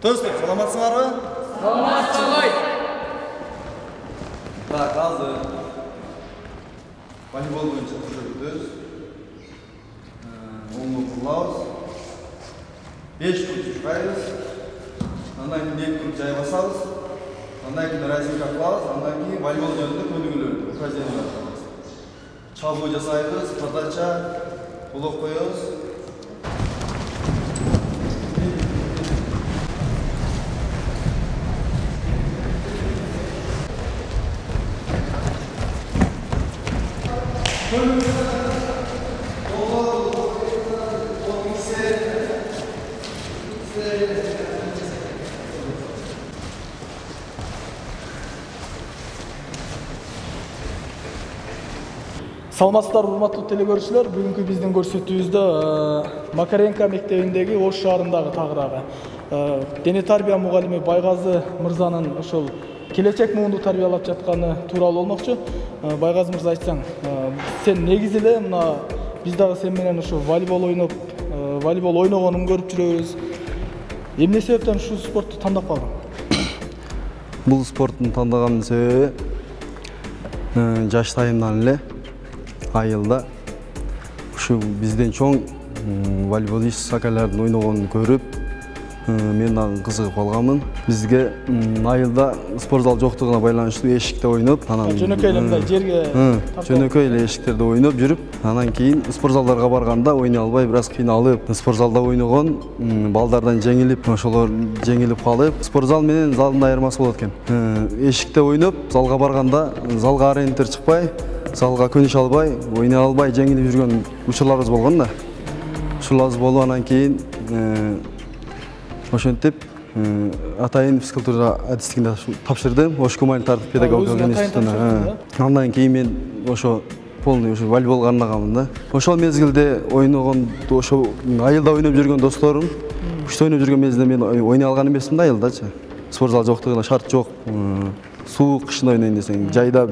Dostlar, salamatсыңарбы? Саламатсыз. Так, азыр волейбол боюнча көрсөтөбүз. Оңго кылабыз. 5 фут чукайбыз. Андан кийин 2 фут жай басабыз. Андан кийин разинка кылабыз. Андан кийин волейбол жөнүндө көнүгүүлөр, упражнениялар кылабыз. Чабуу жасайбыз, подача, блок коебуз. Саламатсыздар, урматтуу телекөрүүчүлөр. Бүгүнкү биздин көрсөтүүбүздө Макаренко мектебиндеги Ош шаарындагы тагыраагы дене тарбия мугалими Байгазы мырзанын ошол келечек муунду тарбиялап жатканы тууралуу болмокчу. Байгазы мырза, айтсаң, сен негизи эле мына биз дагы сен менен ошо волейбол ойногонун көрүп жүрөбүз. Эмне себептен ушул спортту тандап калдың? Бул спорттун тандаганын себеби жаштайымдан эле айылда ушу бизден чоң волейболист акалардын ойногонун көрүп мен дагы кызыгып калганмын. Бизге айылда спорт зал жоктугуна байланыштуу эшикте ойноп, анан жөнөкөй эле мындай жерге жөнөкөй эле эшиктерде ойноп жүрүп, анан кийин спорт залдарга барганда ойной албай, бир аз кыйналып, спорт залда ойногон балдардан жеңилип, ошолор жеңилип калып, спорт зал менен залдын айырмасы болот экен. Эшикте ойноп, залга барганда залга ориентир чыкпай, залга көнүшө албай, ойной албай жеңилип жүргөн учурларыбыз болгон да. Ушуларыбыз болуп, анан кийин ошентип атайын физкультура адистигин тапшырдым. Ош гуманитардык педагогикалык институтуна. Андан кийин мен ошо полный ошо волейболго арнаганмын да. Ошол мезгилде ойногон, ошо айылда ойноп жүргөн досторум, уште ойноп жүргөн мезгилде мен ойной алган эмесмин да айылдачы. Спорт зал жоктугуна шарт жок. Суук кышын ойнойн десең, жайда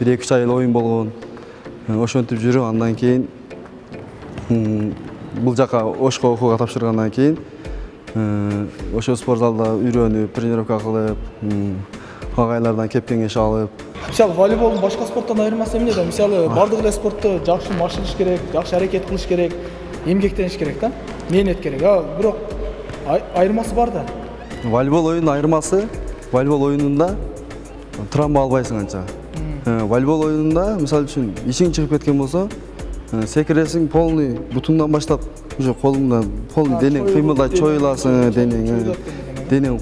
1-2 ай эле оюн болгон. Ошентип жүрүп, андан кийин бул жака Ошко окууга тапшыргандан кийин ошо спорт залда үйрөнүп, тренировка кылып, агайлардан кеп кеңеш алып. Мисалы, волейболдун башка спорттон айырмасы эмнеде? Мисалы, бардык эле спортто жакшы машыгыш керек, жакшы аракет кылыш керек, эмгектениш керек да, мээнет керек. Бирок айырмасы бар да. Волейбол оюнунун айырмасы, волейбол оюнунда травма албайсың анча. Волейбол оюнунда, мисалы үчүн, ишиң чыгып кеткен болсо, секиресиң полный бутундан баштап, уже колуңдан полный денең кыймылдайт, чоюласың, денең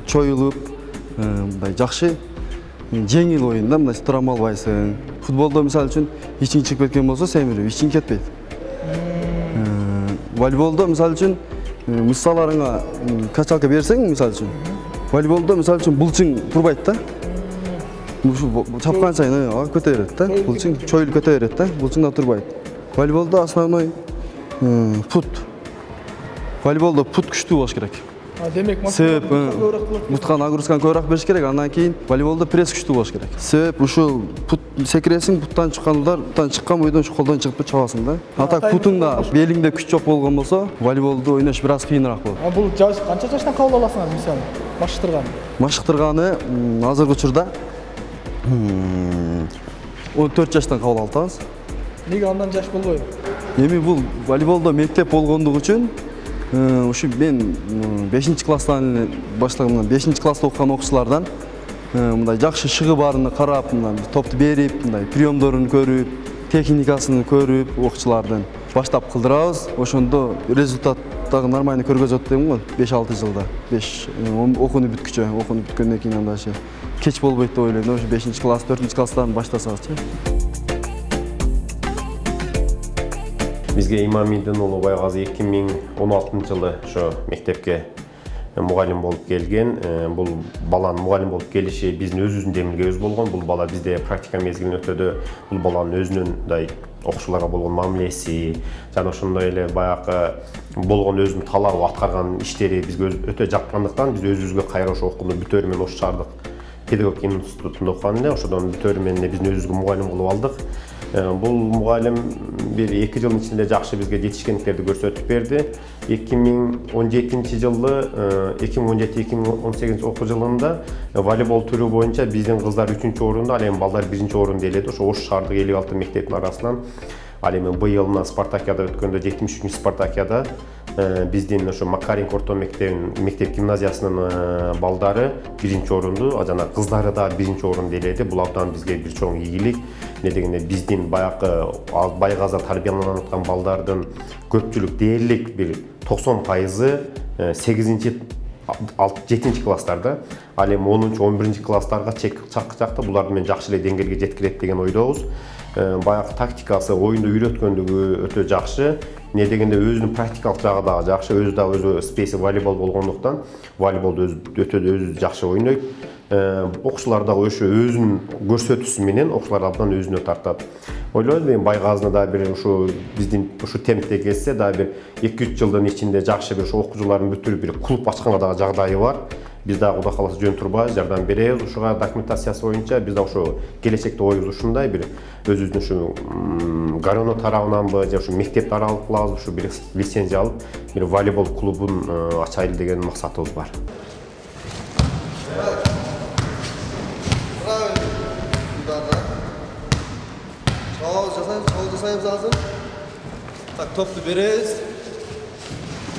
чоюлуп, мындай жакшы жеңил оюн да, мындай травма албайсың. Футболдо мисалы үчүн ишиң чыгып кеткен болсо, семирип, ишиң кетпейт. Волейболдо мисалы үчүн мышцаларыңа качалка берсең, мисалы үчүн, волейболдо мисалы үчүн булчуң турбайт да. Чапкан сайын көтө берет да, булчуң чоюлуп көтө берет да, булчуң да турбайт. Волейболдо основной пут. Волейболдо пут күчтүү болуш керек. Демек, муткан нагрузканы көбүрөөк бериш керек, андан кийин волейболдо пресс күчтүү болуш керек. Себеп ушул пут секиресиң, буттан чыккан удар, буттан чыккан бойдон ушу колдон чыгып чабасың да. Атак путуңда, белиңде күч жок болгон болсо, волейболду ойнош бир аз кыйыныраак болот. Бул канча жаштан кабыл аласыңар, мисалы, машыктырганы? Машыктырганы азыркы учурда 14 жаштан кабыл алабыз. Неге андан жаш болбойбу? Эми бул волейболдо мектеп болгондугу үчүн ушу мен 5-класстан баштаган, 5-класста окуган окуучулардан мындай жакшы шыгы барын карап, мындай топту берип, мындай приемдорун көрүп, техникасын көрүп, окуучулардын баштап кылдырабыз. Ошондо результат дагы нормально көргөзөт дейм го, 5-6 жылда. 5 окууну бүткүчө, окууну бүткөндөн кийин анда кеч болбойт деп ойлойм. Ошо 5-класс, 4-класстан баштасаңызчы. Бизге Имамидин уулу Байгазы 2016-жылы ошо мектепке мугалим болуп келген. Бул баланын мугалим болуп келиши биздин өзүбүздүн демилгебиз болгон. Бул бала бизде практика мезгилин өтөдө, бул баланын өзүнүн мындай окуучуларга болгон мамилеси, жана ошондой эле баягы болгон өзүнүн талабы аткарган иштери бизге өтө жаккандыктан биз өзүбүзгө кайра ошо окууну бүтөөрү менен Ош шаардык педагогика институтунда окуган эле, ошодон бүтөөрү менен биздин өзүбүзгө мугалим кылып алдык. Бул мугалим bir 2 жылдын ичинде жакшы бизге жетишкендиктерди көрсөтүп берди. 2017 жылы 2017-2018 окуу жылында волейбол түрү боюнча биздин кыздар 3-чү орунда, ал эми балдар 1-чи орунда эледи. Ошо Ош шаардык 56 мектептин арасынан ал эми быйыл мына Спартакиада өткөндө 73-чү Спартакиада биздин ошо Макаренко орто мектеп гимназиясынын балдары 1-чи орунду, жана кыздары да 1-чи орунду эледи. Бул абдан бизге бир чоң ийгилик. Не дегенде биздин баягы байгаза тарбияланып аткан балдардын көпчүлүк дээрлик бир 90% 8-7 класстарда, ал эми 10-11 класстарга чакта буларды мен жакшы эле деңгээлге жеткирет деген ойдобуз. Баягы тактикасы, оюнду үйрөткөндүгү өтө жакшы. Не дегенде өзүнүн практикалык жагы да жакшы, өзү да өзү спейси волейбол болгондуктан волейболду өтө жакшы ойнойт. Окуучулар да ошо өзүнүн көрсөтүүсү менен окуучулар абдан өзүнө тартат. Ойлойм мен Байгазыны да бир ушу биздин ушу темпте келсе да бир 2-3 жылдын ичинде жакшы бир окуучулардын бүтүрүп бир клуб ачканга дагы жагдайы бар. Биз да Кудай кааласа жөн турбайбыз, жардам беребиз. Ушуга документациясы боюнча биз да ошо келечекте оюбуз ушундай бир өзүбүздүн ушу Гароно тарабынанбы же ушу мектеп аралык кылабыз, ушу бир лицензия алып, бир волейбол клубун ачайлы деген максатыбыз бар. Çaval жасайбыз азыр. Так, топту беребиз.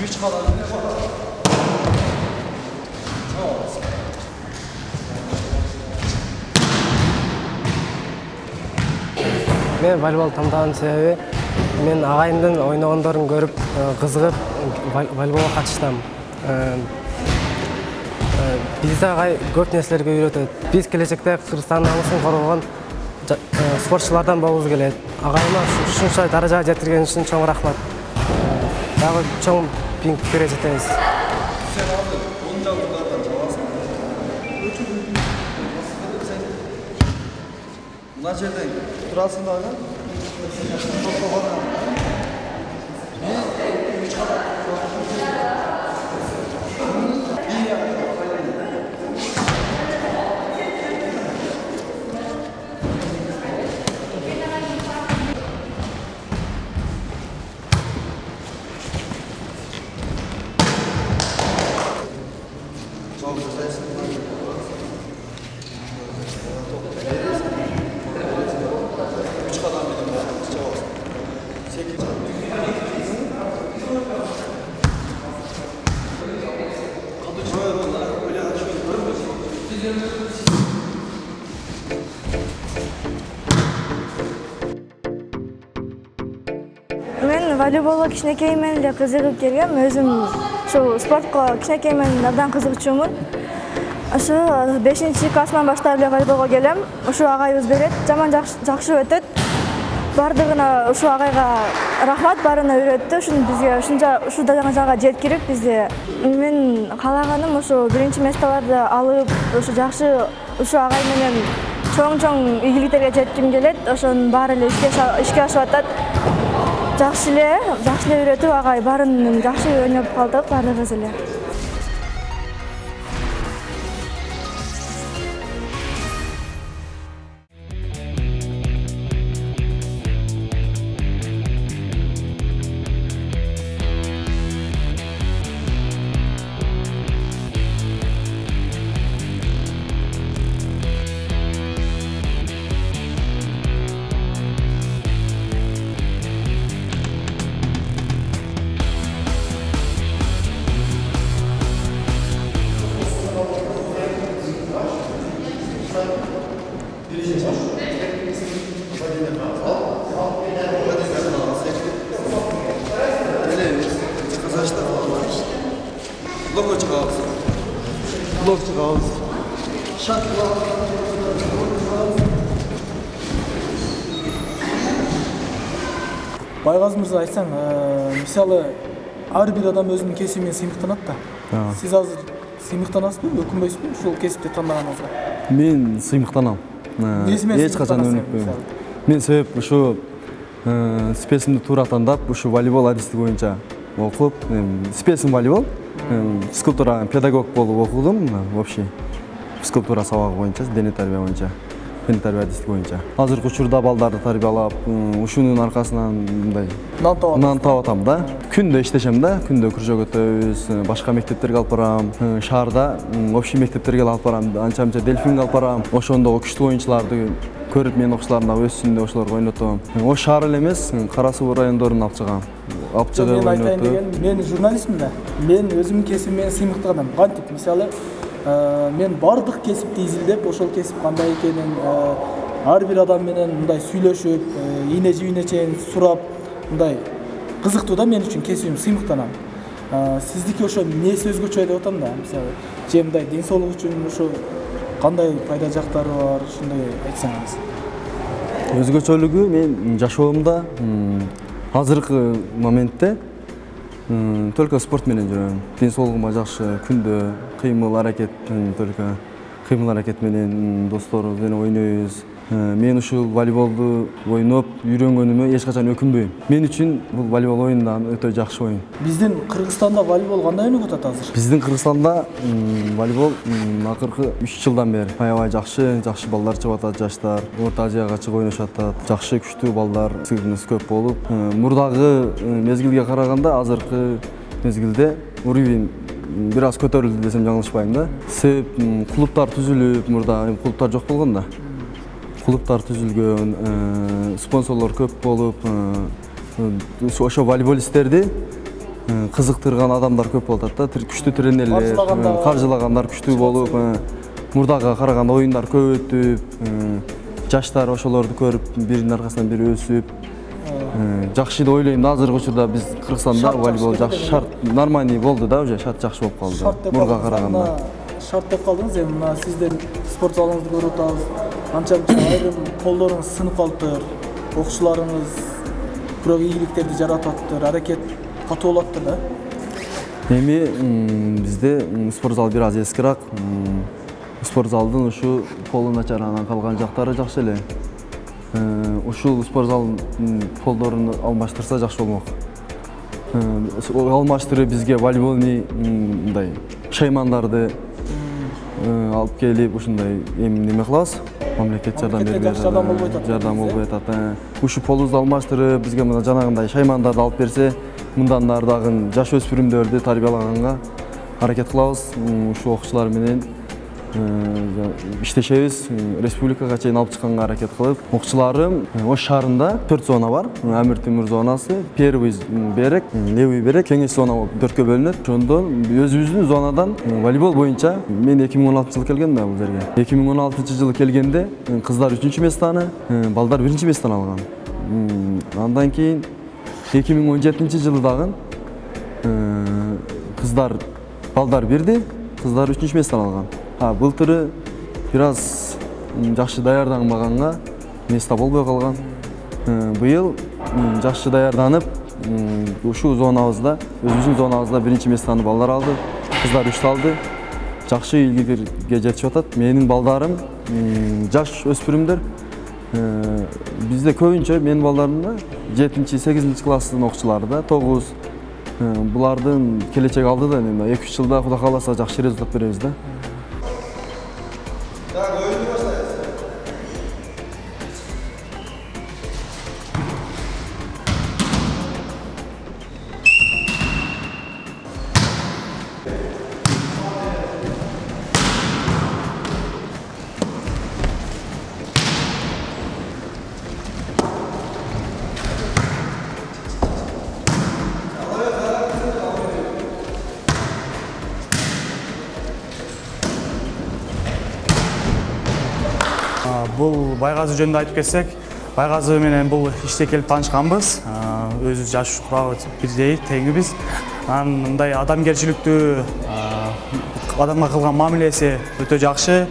3 калат эле бар. Мен волейбол тандаган себеби мен агайымдын ойногондорун көрүп кызыгып волейболго катыштым. Бизде агай көп нерселерге үйрөтөт. Биз келечекте Кыргызстан намысын коргогон спортчулардан болғымыз келет. Агайыма ушунча даражага жеткирген үчүн чоң рахмат. Дагы чоң пикирге жетебиз. Sen abi 10 жылдардан чабасың. Мына жерден турасың дагы. Топко барган. Мен волейболго кичинекейимден эле кызыгып келгем. Өзүм ошо спортко кичинекейимден абдан кызыгчумун. Ошо 5-класстан баштап эле волейболго келем. Ошо агайыбыз берет, жаман жакшы өтөт. Бардыгына ушул агайга рахмат, барына үйрөттү. Бизге ушул даражага жеткирип бизди. Мен каалаганым ошо 1-месталарды алып, ошо жакшы ушул агай менен чоң ийгиликтерге жетким келет. Ошонун баары эле ишке ашып атат. Жакшы эле үйрөтүп агай баарын жакшы ойноп калдык баардыгыбыз эле. Blok çıkağız. Байгазы мырза, айтсаң, мисалы ар бир адам өзүнүн кесибимен сыймыктанат да. Сиз азыр сыймыктанасызбы, өкүнбөйсүзбү ушул кесипти тандаганыңызга? Мен сыймыктанам. Эч качан өнүкпөйм. Мен себеп ушу специмди туура тандап, ушу волейбол адистиги боюнча окуп, специм волейбол, скульптура педагог болуп окудум, вообще скульптура сабагы боюнча, дене тарбия боюнча. фен тарбиятчылык боюнча. Азыркы учурда балдарды тарбиялап, ушунун аркасынан мындай нан таап атам да. Күндө иштешем да, күндө күрөжө өтөбүз, башка мектептерге алып барам. Шаарда общий мектептерге алып барам, анча-мынча дельфинге алып барам. Ошондогу күчтүү оюнчуларды көрүп менин окуучуларым да өссүн деп ошолорго ойнотом. Ош шаар эле эмес, Кара Суу райондорун алып чыгам. Алып чыгып мен айтайын деген, мен журналистмин да. Мен өзүмдүн кесибиме сыймыктуу адам. Кантип, мисалы, мен бардык кесипти изилдеп, ошол кесип кандай экенин ар бир адам менен мындай сүйлөшүп, ийне жибине чейин сурап, мындай кызыктуу да мен үчүн кесибим, сыймыктанам. Сиздики ошо эмнеси өзгөчө деп атам да, мисалы, же мындай ден соолук үчүн ошо кандай пайда жактары бар, ушундай айтсаңыз. Өзгөчөлүгү мен жашоомда азыркы моментте только спорт менен жүрөм. Ден соолугума жакшы, күндө кыймыл аракет, только кыймыл аракет менен досторубуз менен ойнойбуз. Мен ушул волейболду ойноп үйрөнгөнүмө эч качан өкүнбөйм. Мен үчүн бул волейбол оюндан өтө жакшы оюн. Биздин Кыргызстанда волейбол кандай өнүгүп атат азыр? Биздин Кыргызстанда волейбол акыркы 3 жылдан бери аябай жакшы балдар чыгып атат, жаштар. Орто Азияга чыгып ойношуп атат. Жакшы күчтүү балдар сыгыныз көп болуп, мурдагы мезгилге караганда азыркы мезгилде уровень бир аз көтөрүлдү десем жаңылышпайм да. Себеп клубтар түзүлүп, мурда клубтар жок болгон да. Клубтар түзүлгөн, спонсорлор көп болуп, ошо волейболисттерди кызыктырган адамдар көп болуп атат да, күчтүү тренерлер, каржылагандар күчтүү болуп, мурдага караганда оюндар көп өтүп, жаштар ошолорду көрүп, биринин аркасынан бири өсүп, жакшы деп ойлойм да. Азыркы учурда биз Кыргызстанда волейбол жакшы, шарт нормальный болду да, уже шарт жакшы болуп калды мурга караганда. Шарт деп калдыңыз, эми мына сиздин спорт залыңызды көрүп атабыз. Анча-мынча айрым колдоруңуз сынып калыптыр, окуучуларыңыз бирок ийгиликтерди жарататтыр, аракет катуу болуптур да. Эми бизде спорт зал бир аз эскирак. Спорт залдын ушу полу начаранан калган жактары жакшы эле. Ушул спорт залдын полдорун алмаштырса жакшы болмок. Алмаштырып бизге волейболный мындай шаймандарды алып келип ушундай неме кылабыз. Мамлекет жардам берип жардам болбой атат. Ушу полубузду алмаштырып бизге мына жанагындай шаймандарды алып берсе, мындан ары дагы жаш өспүрүмдөрдү тарбиялаганга аракет кылабыз. Ушу окуучулар менен иштешебиз, республикага чейин алып чыкканга аракет кылып. Окуучуларым Ош шаарында 4 зона бар. Амир Темур зонасы, первый берек, левый берек, кеңеш зона болуп 4кө бөлүнөт. Ошондон өзүбүздүн зонадан волейбол боюнча мен 2016 жылы келгем да бул жерге. 2016 жылы келгенде кыздар 3-чү местаны, балдар 1-чи местаны алган. Андан кийин 2017 жылы дагы кыздар балдар бирди, кыздар 3-чү местаны алган. Былтыры бир аз жакшы даярданбаганга место болбой калган. Быйыл жакшы даярданып, ушул зонабызда, өзүбүздүн зонабызда 1-чи местаны балдар алды, кыздар 3 алды. Жакшы ийгиликке жетишип атат. Менин балдарым жаш өспүрүмдөр. Бизде көбүнчө менин балдарымда 7-8 класстын окуучулары да, 9. Булардын келечеги алдыда, 2-3 жылда Кудай кааласа жакшы результат беребиз да. Бул Байгазы жөнүндө айтып кетсек, Байгазы менен бул иште келип таанышканбыз. Өзү жаш курабы бирдей, теңибиз. Анан мындай адамгерчиликтүү, адамга кылган мамилеси өтө жакшы.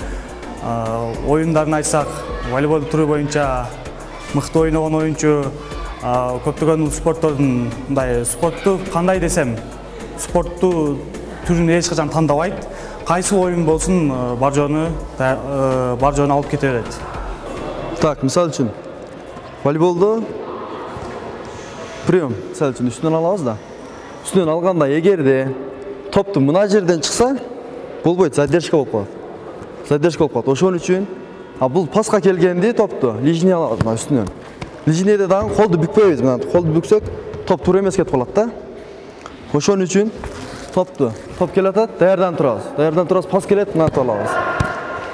Оюндарын айтсак, волейбол түрү боюнча мыкты ойногон оюнчу, көптөгөн спорттордун мындай спортту кандай десем, спортту түрүн эч качан тандабайт. Кайсы оюн болсун бар жону алып кете берет. Так, мисал үчүн волейболдо прием, мисал үчүн үстүнөн алабыз да. Үстүнөн алганда эгерде топту мына жерден чыкса, болбойт, задержка болуп калат. Ошон үчүн А бул пасқа келгенде топту лижний алабыз мына үстүнөн. Лижнийде дагы колду бүкпөйбүз. Мына колду бүксөк топ туура эмес кетип калат да. Ошон үчүн топ келе атат, даярданып турабыз. Даярданып турабыз, пас келет, мына алабыз.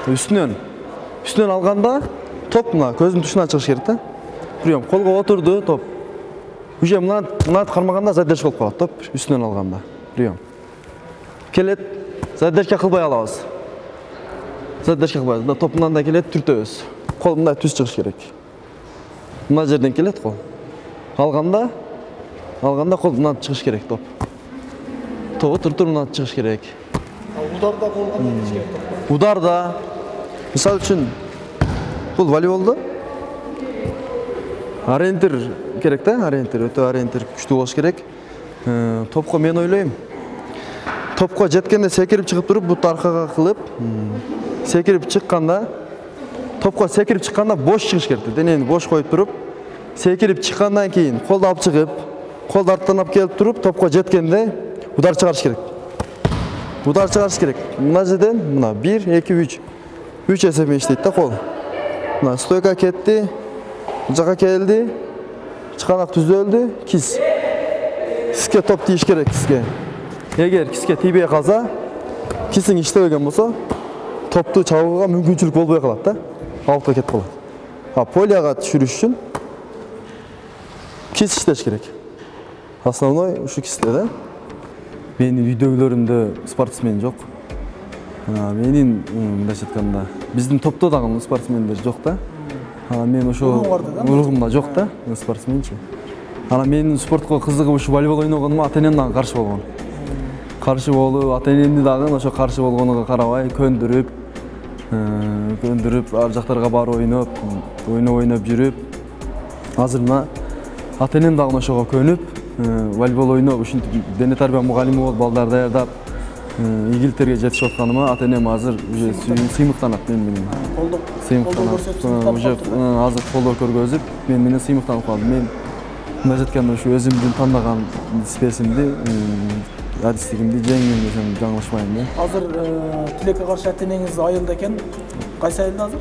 Үстүнөн алганда топ мына көздүн тушунан чыгыш керек да. Прием, колго отурду топ. Уже мына кармаганда задержка болуп калат топ үстүнөн алганда. Прием. Келет, задержка кылбай алабыз. Задержка кылбайбыз. Да топ мындай келет, түртөбүз. Кол мындай түз чыгыш керек. Мына жерден келет кол. Алганда кол мына чыгыш керек топ. Тобу туртур мына чыгыш керек. Ударда колгондо эмне керек топ? Ударда мисалы үчүн бул волейболдо ориентир керек да, ориентир, өтө ориентир күчтүү болуш керек. Топко мен ойлойм. Топко жеткенде секирип чыгып туруп, бут аркага кылып, секирип чыкканда, топко секирип чыкканда бош чыгыш керек. Денени бош коюп туруп, секирип чыккандан кийин колду алып чыгып, колду арттан алып келип туруп, топко жеткенде удар чыгарыш керек. Удар чыгарыш керек. Мына жерден мына 1, 2, 3. 3 эсебинен иштейт да кол. Мына стойка кетти. Жака келди. Чыканак түзөлдү. Кис. Киске топ тийиш керек, киске. Эгер киске тийбей калса, кисиң иштебеген болсо, топту чабууга мүмкүнчүлүк болбой калат да. Алып кетип калат. Полияга түшүрүш үчүн кис иштеш керек. Основной ушу кисте да. Менин үйдөгүлөрүмдө спортсмен жок. Менин мындайча айтканда, биздин топто дагы спортсмендер жок да. Мен ошо ургумда жок да, спортсменчи. Менин спортко кызыгып ушу волейбол ойногонума ата-энем дагы каршы болгон. Каршы болуп, ата-энемди дагы ошо каршы болгонуга карабай көндүрүп, ар жактарга барып ойноп жүрүп, азыр мына ата-энем дагы ошого көнүп, волейбол ойноп, ушинтип дене тарбия мугалими болуп, балдар даярдап, ийгиликтерге жетишип атканыма ата-энем азыр уже сыймыктанат мен менен. Сыймыктанат. Уже азыр колдоо көргөзүп, мен менен сыймыктанып калды. Мен мындай айтканда ушу өзүмдүн тандаган спесимди, адистигимди жеңдим десем жаңылышпайм да. Азыр тилекке каршы ата-энеңиз айылда экен. Кайсы айылда азыр?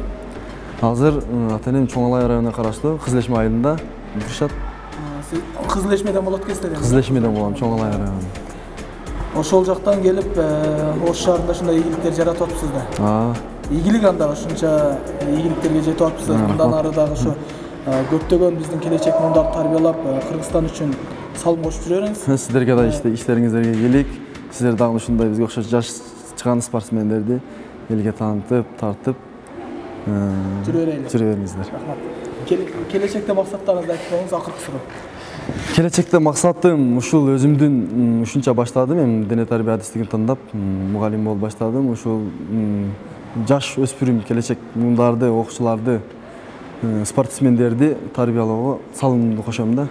Азыр ата-энем Чоң Алай районуна караштуу Кызыл Эшме айылында турушат. Кызыл Эшмеден болот экенсиз. Кызыл Эшмеден болом, Чоң Алай району. Ошол жактан келип, Ош шаарында ушундай ийгиликтер жаратып атыпсыз да. Ийгилик анда ушунча ийгиликтерге жетип атыпсыз. Мындан ары дагы ушу көптөгөн биздин келечек мундарды тарбиялап, Кыргызстан үчүн салым кошуп жүрө бериңиз. Сиздерге да иштериңиздерге келик. Сиздер дагы ушундай бизге окшош жаш чыган спортсмендерди элге таанытып, тартып жүрө бериңиздер. Рахмат. Келечекте максаттарыңызды айтып коюңуз, акыркысы. Келечекте максатым ушул өзүмдүн ушунча баштадым, эми дене тарбия адистигин тандап, мугалим болуп баштадым. Ушул жаш өспүрүм келечек мундарды, окуучуларды, спортсмендерди тарбиялоого салымымды кошом да.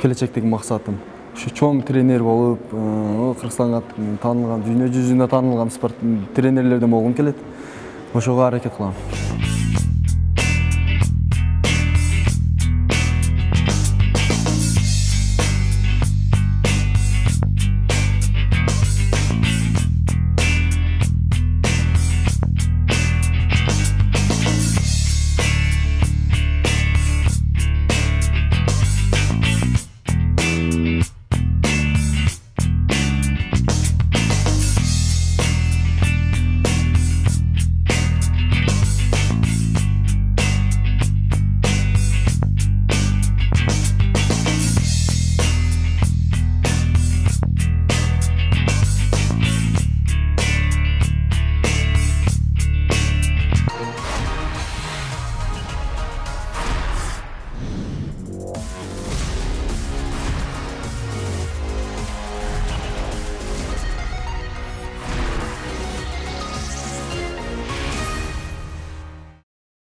Келечектеги максатым ушу чоң тренер болуп, Кыргызстанга таанылган, дүйнө жүзүнө таанылган спорт тренерлерден болгум келет. Ошого аракет кылам.